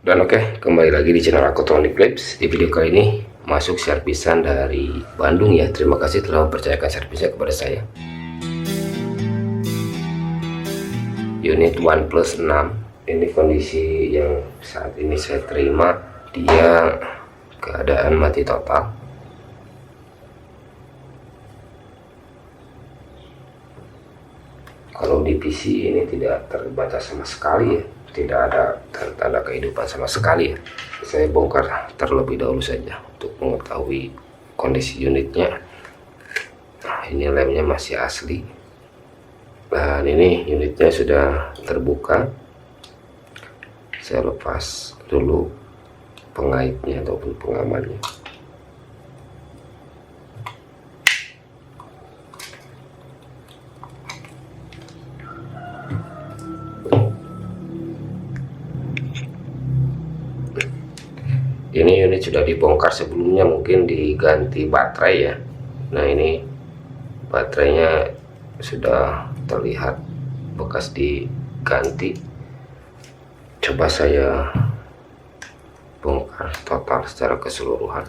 Dan oke, kembali lagi di channel aku Tony Clips. Di video kali ini masuk servisan dari Bandung ya. Terima kasih telah mempercayakan servisnya kepada saya. Unit OnePlus 6. Ini kondisi yang saat ini saya terima. Dia keadaan mati total. Kalau di PC ini tidak terbaca sama sekali ya, tidak ada tanda kehidupan sama sekali ya. Saya bongkar terlebih dahulu saja untuk mengetahui kondisi unitnya. Nah, ini lemnya masih asli, dan ini unitnya sudah terbuka. Saya lepas dulu pengaitnya ataupun pengamannya. Ini unit sudah dibongkar sebelumnya, mungkin diganti baterai ya. Nah, ini baterainya sudah terlihat bekas diganti. Coba saya bongkar total secara keseluruhan.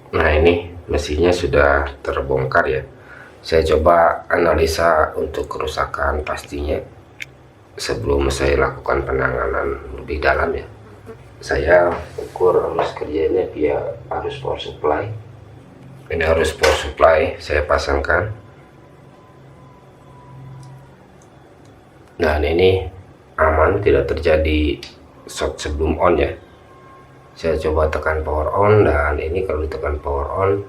Nah, ini mesinnya sudah terbongkar ya. Saya coba analisa untuk kerusakan pastinya sebelum saya lakukan penanganan lebih dalam ya. Saya ukur arus kerjanya via arus power supply. Ini arus power supply saya pasangkan. Dan ini aman, tidak terjadi short sebelum on ya. Saya coba tekan power on, dan ini kalau ditekan power on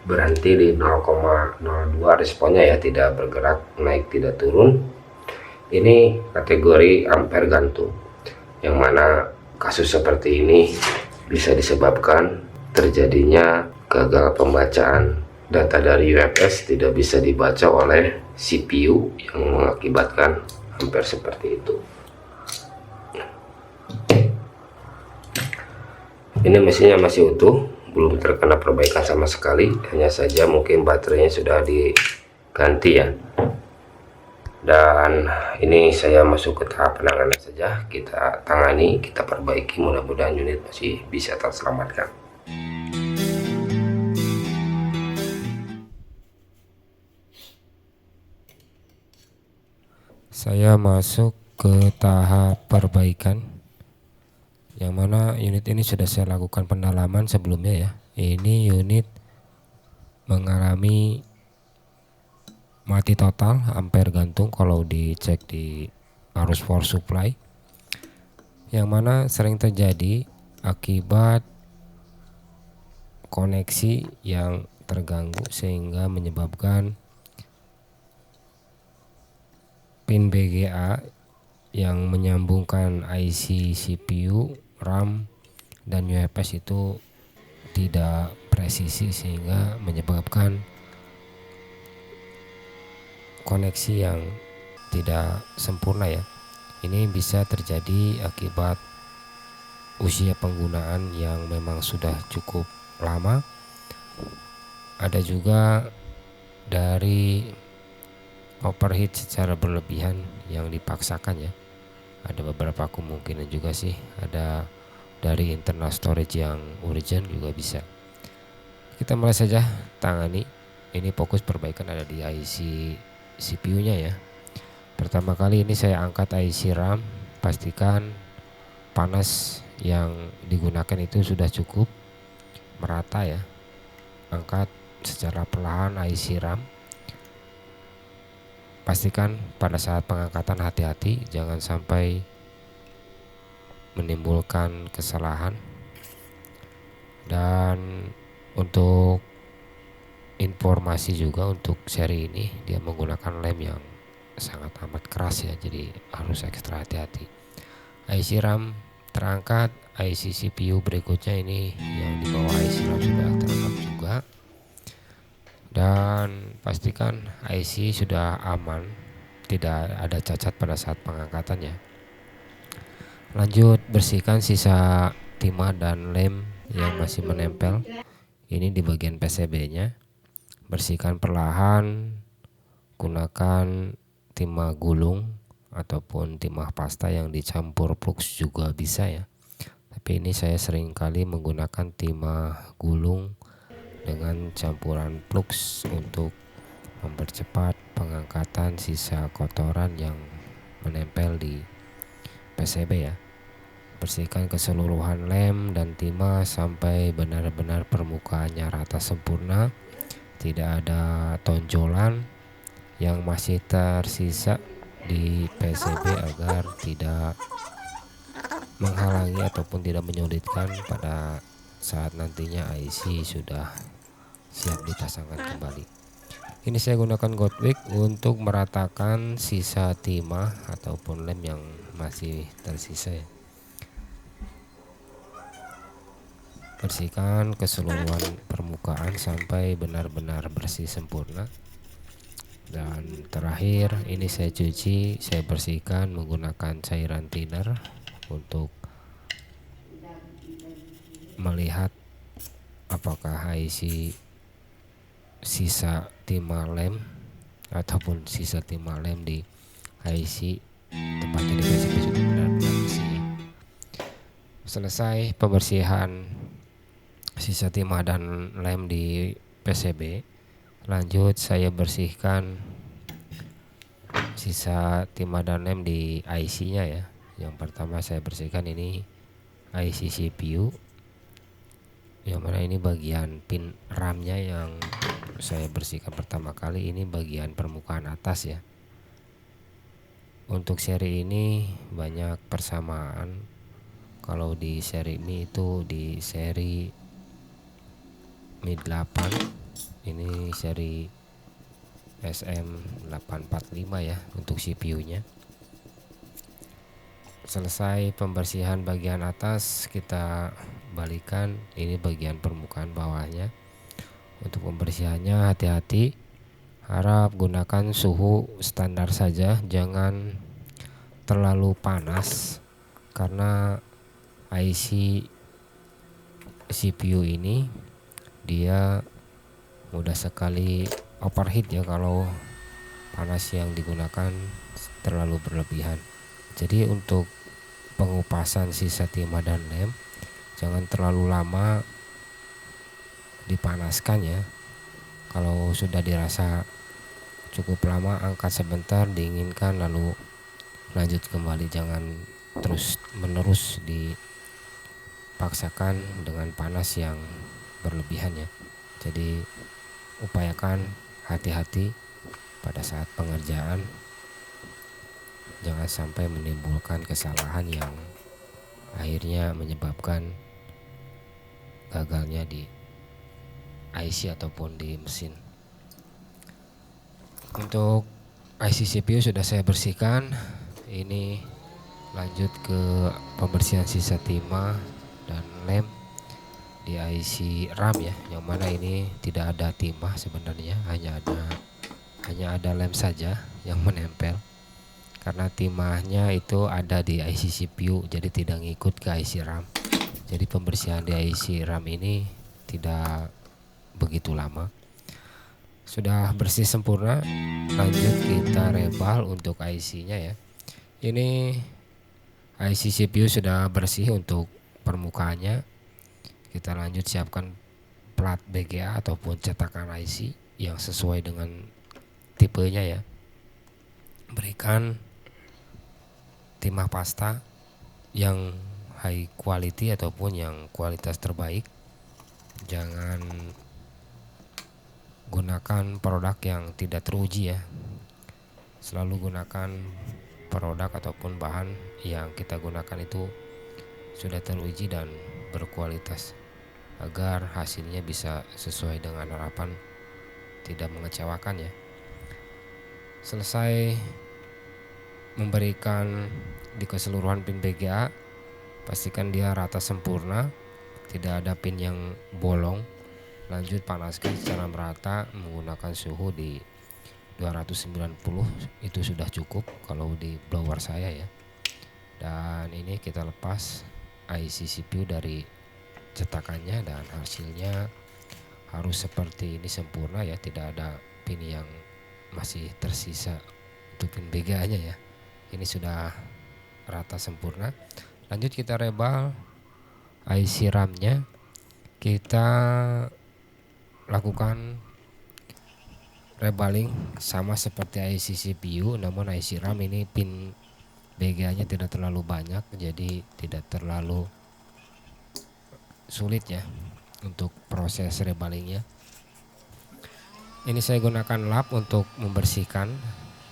berhenti di 0,02 responnya ya, tidak bergerak naik tidak turun. Ini kategori ampere gantung, yang mana kasus seperti ini bisa disebabkan terjadinya gagal pembacaan data dari UFS, tidak bisa dibaca oleh CPU yang mengakibatkan ampere seperti itu. Ini mesinnya masih utuh, belum terkena perbaikan sama sekali, hanya saja mungkin baterainya sudah diganti ya. Dan ini saya masuk ke tahap penanganan saja, kita tangani, kita perbaiki, mudah-mudahan unit masih bisa terselamatkan. Saya masuk ke tahap perbaikan, yang mana unit ini sudah saya lakukan pendalaman sebelumnya ya. Ini unit mengalami mati total ampere gantung kalau dicek di arus power supply, yang mana sering terjadi akibat koneksi yang terganggu sehingga menyebabkan pin BGA yang menyambungkan IC CPU, RAM, dan UFS itu tidak presisi sehingga menyebabkan koneksi yang tidak sempurna ya. Ini bisa terjadi akibat usia penggunaan yang memang sudah cukup lama. Ada juga dari overheat secara berlebihan yang dipaksakan ya. Ada beberapa kemungkinan juga sih, ada dari internal storage yang urgent juga bisa. Kita mulai saja tangani. Ini fokus perbaikan ada di IC CPU nya ya. Pertama kali ini saya angkat IC RAM, pastikan panas yang digunakan itu sudah cukup merata ya. Angkat secara perlahan IC RAM. Pastikan pada saat pengangkatan hati-hati, jangan sampai menimbulkan kesalahan. Dan untuk informasi juga, untuk seri ini dia menggunakan lem yang sangat amat keras ya, jadi harus ekstra hati-hati. IC RAM terangkat, IC CPU berikutnya ini yang di bawah IC RAM sudah terangkat juga. Dan pastikan IC sudah aman, tidak ada cacat pada saat pengangkatannya. Lanjut bersihkan sisa timah dan lem yang masih menempel. Ini di bagian PCB-nya. Bersihkan perlahan, gunakan timah gulung ataupun timah pasta yang dicampur flux juga bisa ya. Tapi ini saya sering kali menggunakan timah gulung dengan campuran flux untuk mempercepat pengangkatan sisa kotoran yang menempel di PCB ya. Bersihkan keseluruhan lem dan timah sampai benar-benar permukaannya rata sempurna, tidak ada tonjolan yang masih tersisa di PCB agar tidak menghalangi ataupun tidak menyulitkan pada saat nantinya IC sudah siap dipasangkan kembali. Ini saya gunakan Goldwick untuk meratakan sisa timah ataupun lem yang masih tersisa ya. Bersihkan keseluruhan permukaan sampai benar-benar bersih sempurna. Dan terakhir ini saya cuci, saya bersihkan menggunakan cairan thinner untuk melihat apakah isi sisa timah lem ataupun sisa timah lem di IC tepatnya di PCB sudah benar-benar bersih. Selesai pembersihan sisa timah dan lem di PCB, lanjut saya bersihkan sisa timah dan lem di IC-nya ya. Yang pertama saya bersihkan ini IC CPU, yang mana ini bagian pin RAM-nya yang saya bersihkan pertama kali. Ini bagian permukaan atas ya. Untuk seri ini banyak persamaan. Kalau di seri ini itu di seri Mi 8, ini seri SM845 ya untuk CPU-nya. Selesai pembersihan bagian atas, kita balikan ini bagian permukaan bawahnya. Untuk pembersihannya hati-hati, harap gunakan suhu standar saja, jangan terlalu panas karena IC CPU ini dia mudah sekali overheat ya kalau panas yang digunakan terlalu berlebihan. Jadi untuk pengupasan sisa timah dan lem jangan terlalu lama dipanaskan ya. Kalau sudah dirasa cukup lama, angkat sebentar, dinginkan, lalu lanjut kembali. Jangan terus menerus dipaksakan dengan panas yang berlebihan ya. Jadi upayakan hati-hati pada saat pengerjaan, jangan sampai menimbulkan kesalahan yang akhirnya menyebabkan gagalnya di IC ataupun di mesin. Untuk IC CPU sudah saya bersihkan. Ini lanjut ke pembersihan sisa timah dan lem di IC RAM ya, yang mana ini tidak ada timah sebenarnya, hanya ada lem saja yang menempel. Karena timahnya itu ada di IC CPU, jadi tidak ngikut ke IC RAM. Jadi pembersihan di IC RAM ini tidak begitu lama. Sudah bersih sempurna, lanjut kita rebal untuk IC-nya ya. Ini IC CPU sudah bersih untuk permukaannya. Kita lanjut siapkan plat BGA ataupun cetakan IC yang sesuai dengan tipenya ya. Berikan timah pasta yang high quality ataupun yang kualitas terbaik. Jangan gunakan produk yang tidak teruji ya. Selalu gunakan produk ataupun bahan yang kita gunakan itu sudah teruji dan berkualitas, agar hasilnya bisa sesuai dengan harapan, tidak mengecewakan ya. Selesai memberikan di keseluruhan pin BGA, pastikan dia rata sempurna, tidak ada pin yang bolong. Lanjut panaskan secara merata menggunakan suhu di 290, itu sudah cukup kalau di blower saya ya. Dan ini kita lepas IC CPU dari cetakannya, dan hasilnya harus seperti ini, sempurna ya, tidak ada pin yang masih tersisa untuk pin BGA nya ya. Ini sudah rata sempurna. Lanjut kita rebal IC RAM nya, kita lakukan rebaling sama seperti IC CPU, namun IC RAM ini pin BGA nya tidak terlalu banyak, jadi tidak terlalu sulit ya untuk proses rebalingnya. Ini saya gunakan lap untuk membersihkan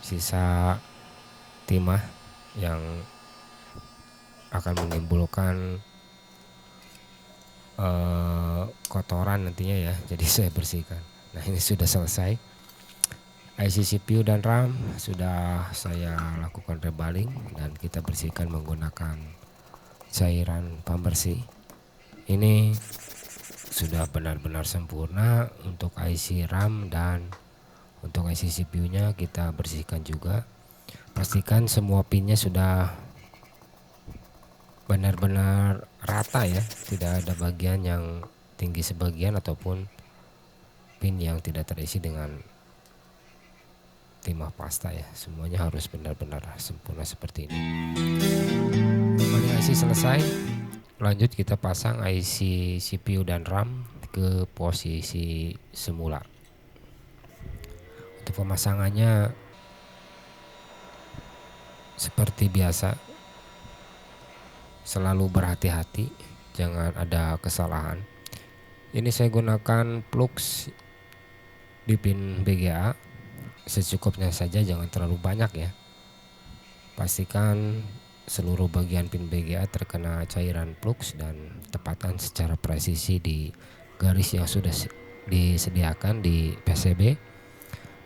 sisa timah yang akan menimbulkan kotoran nantinya ya, jadi saya bersihkan. Nah, ini sudah selesai. IC CPU dan RAM sudah saya lakukan rebaling dan kita bersihkan menggunakan cairan pembersih. Ini sudah benar-benar sempurna untuk IC RAM, dan untuk IC CPU nya kita bersihkan juga. Pastikan semua pinnya sudah benar-benar rata ya, tidak ada bagian yang tinggi sebagian ataupun pin yang tidak terisi dengan timah pasta ya. Semuanya harus benar-benar sempurna seperti ini. Rebaling IC selesai. Lanjut kita pasang IC CPU dan RAM ke posisi semula. Untuk pemasangannya seperti biasa, selalu berhati-hati, jangan ada kesalahan. Ini saya gunakan plugs di pin BGA secukupnya saja, jangan terlalu banyak ya. Pastikan seluruh bagian pin BGA terkena cairan plugs dan tepatkan secara presisi di garis yang sudah disediakan di PCB.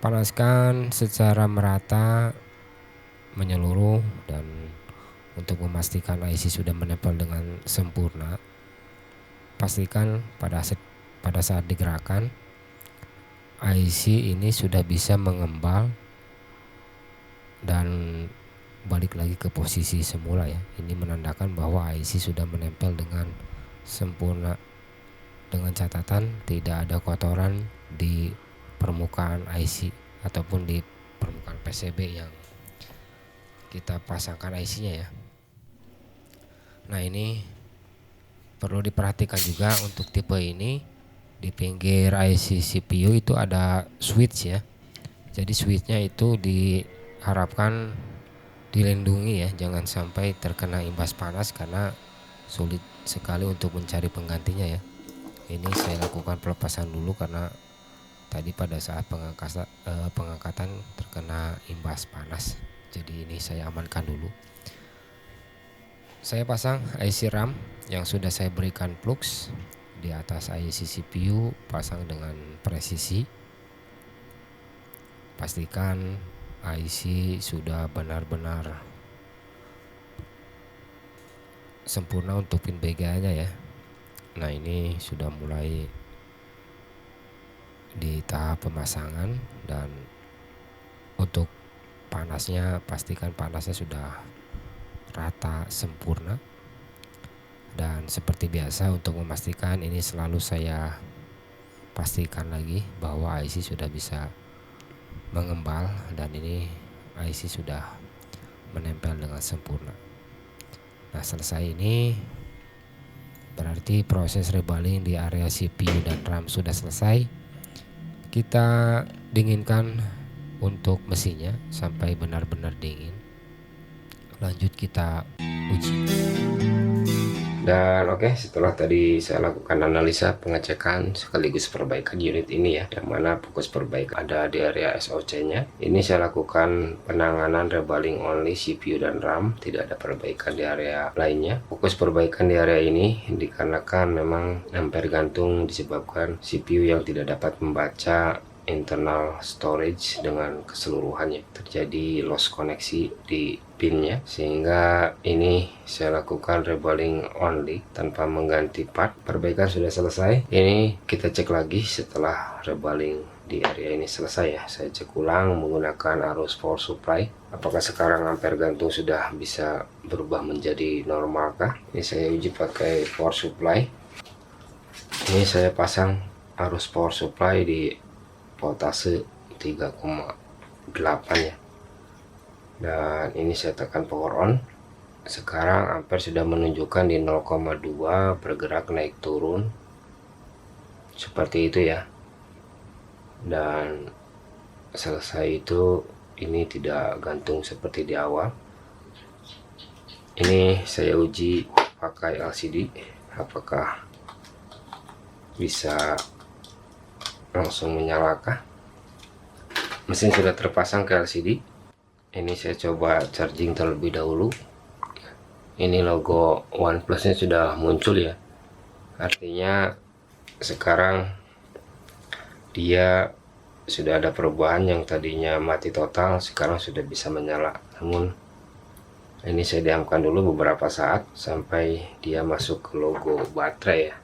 Panaskan secara merata menyeluruh, dan untuk memastikan IC sudah menempel dengan sempurna, pastikan pada saat digerakkan IC ini sudah bisa mengembal dan balik lagi ke posisi semula ya. Ini menandakan bahwa IC sudah menempel dengan sempurna, dengan catatan tidak ada kotoran di permukaan IC ataupun di permukaan PCB yang kita pasangkan IC-nya ya. Nah, ini perlu diperhatikan juga untuk tipe ini. Di pinggir IC CPU itu ada switch ya. Jadi switchnya itu diharapkan dilindungi ya, jangan sampai terkena imbas panas karena sulit sekali untuk mencari penggantinya ya. Ini saya lakukan pelepasan dulu karena tadi pada saat pengangkatan terkena imbas panas. Jadi ini saya amankan dulu. Saya pasang IC RAM yang sudah saya berikan plugs di atas IC CPU, pasang dengan presisi. Pastikan IC sudah benar-benar sempurna untuk pin BGA nya ya. Nah, ini sudah mulai di tahap pemasangan, dan untuk panasnya pastikan panasnya sudah rata sempurna. Dan seperti biasa untuk memastikan ini selalu saya pastikan lagi bahwa IC sudah bisa mengembal dan ini IC sudah menempel dengan sempurna. Nah, selesai ini berarti proses rebaling di area CPU dan RAM sudah selesai. Kita dinginkan untuk mesinnya sampai benar-benar dingin. Lanjut kita uji. Dan oke, setelah tadi saya lakukan analisa pengecekan sekaligus perbaikan unit ini ya, yang mana fokus perbaikan ada di area SOC nya. Ini saya lakukan penanganan rebaling only CPU dan RAM, tidak ada perbaikan di area lainnya. Fokus perbaikan di area ini dikarenakan memang ampere gantung disebabkan CPU yang tidak dapat membaca internal storage dengan keseluruhannya, terjadi loss koneksi di pinnya, sehingga ini saya lakukan rebaling only tanpa mengganti part. Perbaikan sudah selesai. Ini kita cek lagi setelah rebaling di area ini selesai ya. Saya cek ulang menggunakan arus power supply, apakah sekarang ampere gantung sudah bisa berubah menjadi normal kah. Ini saya uji pakai power supply. Ini saya pasang arus power supply di voltase 3,8 ya, dan ini saya tekan power on. Sekarang ampere sudah menunjukkan di 0,2, bergerak naik turun seperti itu ya. Dan selesai itu ini tidak gantung seperti di awal. Ini saya uji pakai LCD, apakah bisa langsung menyalakah. Mesin sudah terpasang ke LCD. Ini saya coba charging terlebih dahulu. Ini logo OnePlusnya sudah muncul ya, artinya sekarang dia sudah ada perubahan. Yang tadinya mati total sekarang sudah bisa menyala. Namun ini saya diamkan dulu beberapa saat sampai dia masuk ke logo baterai ya.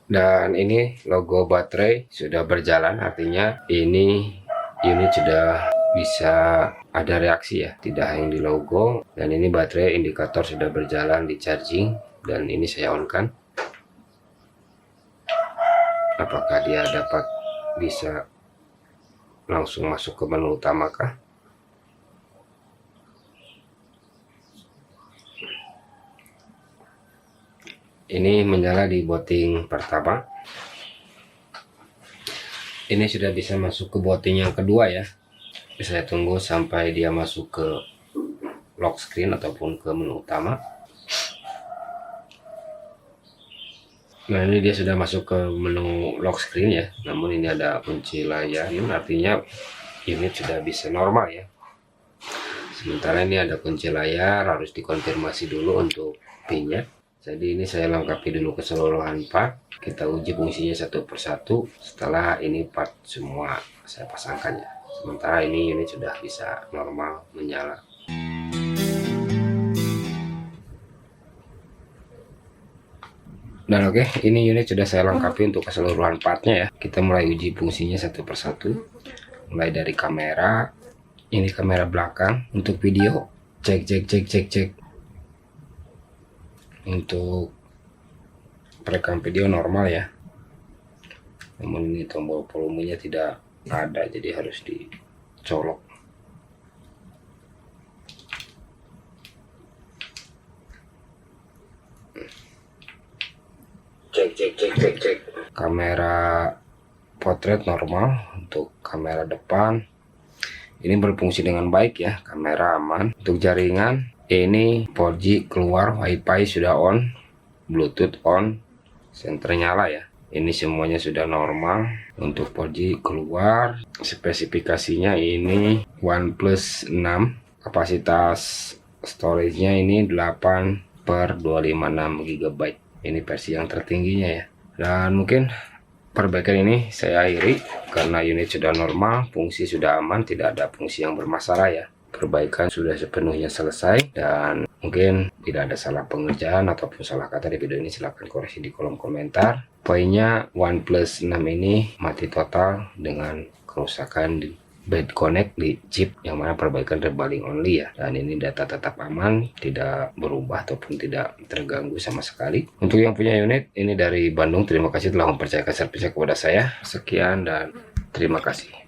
Dan ini logo baterai sudah berjalan, artinya ini unit sudah bisa ada reaksi ya, tidak hanya di logo. Dan ini baterai indikator sudah berjalan di charging, dan ini saya on kan. Apakah dia dapat bisa langsung masuk ke menu utama kah? Ini menyala di booting pertama. Ini sudah bisa masuk ke booting yang kedua ya. Saya tunggu sampai dia masuk ke lock screen ataupun ke menu utama. Nah, ini dia sudah masuk ke menu lock screen ya. Namun ini ada kunci layar, artinya unit sudah bisa normal ya. Sementara ini ada kunci layar, harus dikonfirmasi dulu untuk pinnya. Jadi ini saya lengkapi dulu keseluruhan part. Kita uji fungsinya satu persatu. Setelah ini part semua saya pasangkan ya. Sementara ini unit sudah bisa normal menyala. Dan oke, ini unit sudah saya lengkapi untuk keseluruhan partnya ya. Kita mulai uji fungsinya satu persatu. Mulai dari kamera. Ini kamera belakang. Untuk video, cek. Untuk perekam video normal ya. Namun ini tombol volumenya tidak ada, jadi harus dicolok. Cek. Kamera potret normal. Untuk kamera depan ini berfungsi dengan baik ya, kamera aman. Untuk jaringan ini 4G keluar, WiFi sudah on, Bluetooth on, senter nyala ya. Ini semuanya sudah normal. Untuk 4G keluar, spesifikasinya ini OnePlus 6, kapasitas storage-nya ini 8/256 GB. Ini versi yang tertingginya ya. Dan mungkin perbaikan ini saya akhiri karena unit sudah normal, fungsi sudah aman, tidak ada fungsi yang bermasalah ya. Perbaikan sudah sepenuhnya selesai, dan mungkin tidak ada salah pengerjaan ataupun salah kata di video ini, silahkan koreksi di kolom komentar. Poinnya OnePlus 6 ini mati total dengan kerusakan di bad connect di chip, yang mana perbaikan rebaling only ya. Dan ini data tetap aman, tidak berubah ataupun tidak terganggu sama sekali. Untuk yang punya unit ini dari Bandung, terima kasih telah mempercayakan servisnya kepada saya. Sekian dan terima kasih.